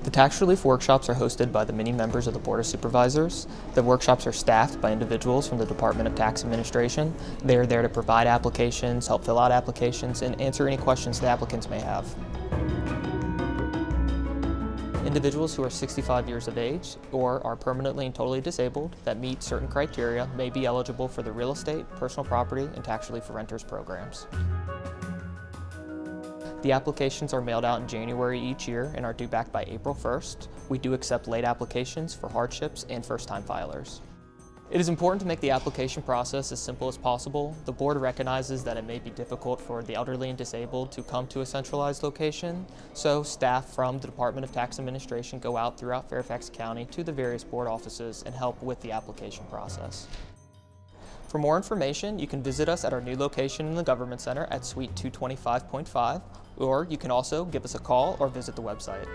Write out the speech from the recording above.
The tax relief workshops are hosted by the many members of the Board of Supervisors. The workshops are staffed by individuals from the Department of Tax Administration. They are there to provide applications, help fill out applications, and answer any questions the applicants may have. Individuals who are 65 years of age or are permanently and totally disabled that meet certain criteria may be eligible for the real estate, personal property, and tax relief for renters programs. The applications are mailed out in January each year and are due back by April 1st. We do accept late applications for hardships and first-time filers. It is important to make the application process as simple as possible. The board recognizes that it may be difficult for the elderly and disabled to come to a centralized location, so staff from the Department of Tax Administration go out throughout Fairfax County to the various board offices and help with the application process. For more information, you can visit us at our new location in the Government Center at Suite 225.5, or you can also give us a call or visit the website.